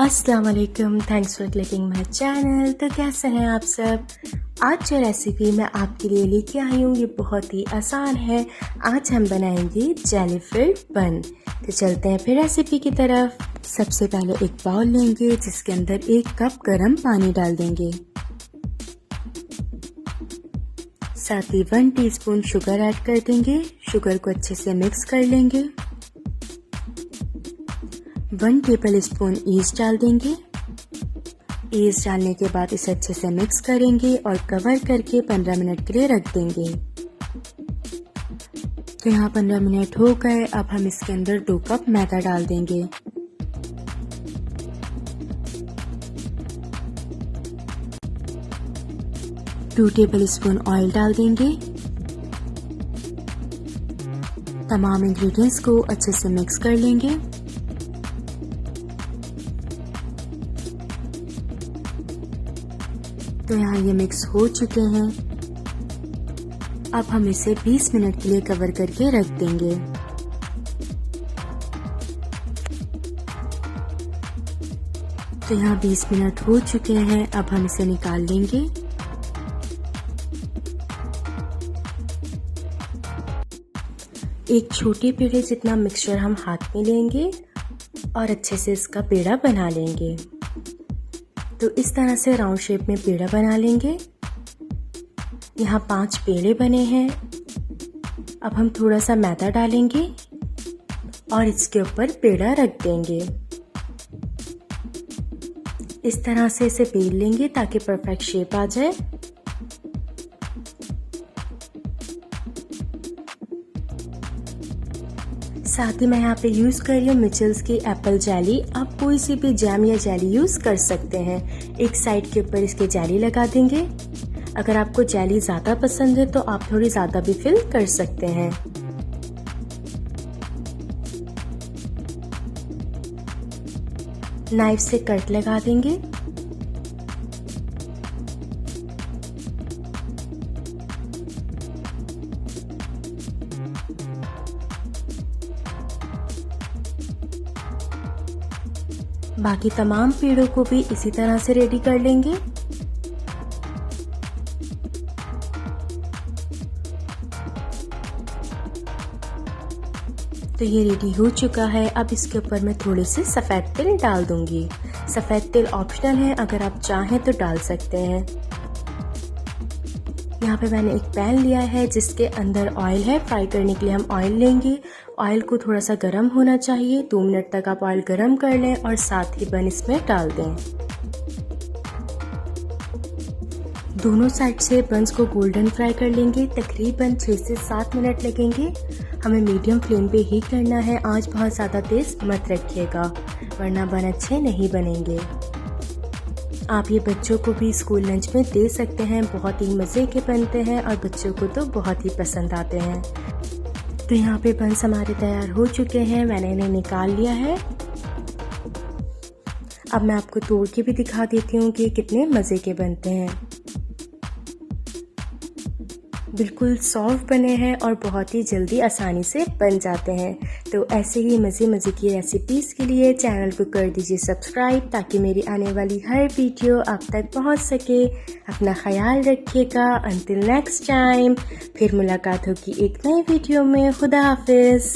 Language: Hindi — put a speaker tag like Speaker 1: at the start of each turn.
Speaker 1: अस्सलाम वालेकुम, thanks for clicking my channel. तो कैसे हैं आप सब। आज जो रेसिपी मैं आपके लिए लेके आई हूँ ये बहुत ही आसान है। आज हम बनाएंगे जेली फिल्ड बन। तो चलते हैं फिर रेसिपी की तरफ। सबसे पहले एक बाउल लेंगे जिसके अंदर 1 कप गर्म पानी डाल देंगे। साथ ही 1 टीस्पून शुगर ऐड कर देंगे। शुगर को अच्छे से मिक्स कर लेंगे। 1 टेबल स्पून ईस्ट डाल देंगे। ईस्ट डालने के बाद इसे अच्छे से मिक्स करेंगे और कवर करके 15 मिनट के लिए रख देंगे। तो यहाँ 15 मिनट हो गए। अब हम इसके अंदर 2 कप मैदा डाल देंगे। टू टेबल स्पून ऑयल डाल देंगे। तमाम इंग्रेडिएंट्स को अच्छे से मिक्स कर लेंगे। तो यहाँ ये मिक्स हो चुके हैं। अब हम इसे 20 मिनट के लिए कवर करके रख देंगे। तो यहाँ 20 मिनट हो चुके हैं। अब हम इसे निकाल लेंगे। एक छोटे पेड़े जितना मिक्सचर हम हाथ में लेंगे और अच्छे से इसका पेड़ा बना लेंगे। तो इस तरह से राउंड शेप में पेड़ा बना लेंगे। यहाँ 5 पेड़े बने हैं। अब हम थोड़ा सा मैदा डालेंगे और इसके ऊपर पेड़ा रख देंगे। इस तरह से इसे बेल लेंगे ताकि परफेक्ट शेप आ जाए। साथ ही मैं यहाँ पे यूज़ कर रही हूँ मिचेल्स की एप्पल जेली। आप कोई सी भी जैम या जेली यूज़ कर सकते हैं। एक साइड के ऊपर इसके जेली लगा देंगे। अगर आपको जेली ज़्यादा पसंद है तो आप थोड़ी ज़्यादा भी फिल कर सकते हैं। नाइफ से कट लगा देंगे। बाकी तमाम पेड़ों को भी इसी तरह से रेडी कर लेंगे। तो ये रेडी हो चुका है। अब इसके ऊपर मैं थोड़े से सफ़ेद तिल डाल दूंगी। सफ़ेद तिल ऑप्शनल है, अगर आप चाहें तो डाल सकते हैं। यहाँ पे मैंने एक पैन लिया है जिसके अंदर ऑयल है। फ्राई करने के लिए हम ऑयल लेंगे। ऑयल को थोड़ा सा गर्म होना चाहिए। 2 मिनट तक आप ऑयल गर्म कर लें और साथ ही बन इसमें डाल दें। दोनों साइड से बंस को गोल्डन फ्राई कर लेंगे। तकरीबन 6 से 7 मिनट लगेंगे। हमें मीडियम फ्लेम पे ही करना है। आंच बहुत ज़्यादा तेज़ मत रखिएगा वरना बन अच्छे नहीं बनेंगे। आप ये बच्चों को भी स्कूल लंच में दे सकते हैं। बहुत ही मज़े के बनते हैं और बच्चों को तो बहुत ही पसंद आते हैं। तो यहाँ पे बंस हमारे तैयार हो चुके हैं। मैंने इन्हें निकाल लिया है। अब मैं आपको तोड़ के भी दिखा देती हूँ कि कितने मज़े के बनते हैं। बिल्कुल सॉफ्ट बने हैं और बहुत ही जल्दी आसानी से बन जाते हैं। तो ऐसे ही मज़े की रेसिपीज़ के लिए चैनल को कर दीजिए सब्सक्राइब ताकि मेरी आने वाली हर वीडियो आप तक पहुंच सके। अपना ख्याल रखिएगा। अंटिल नेक्स्ट टाइम फिर मुलाकात होगी एक नई वीडियो में। खुदा हाफिज़।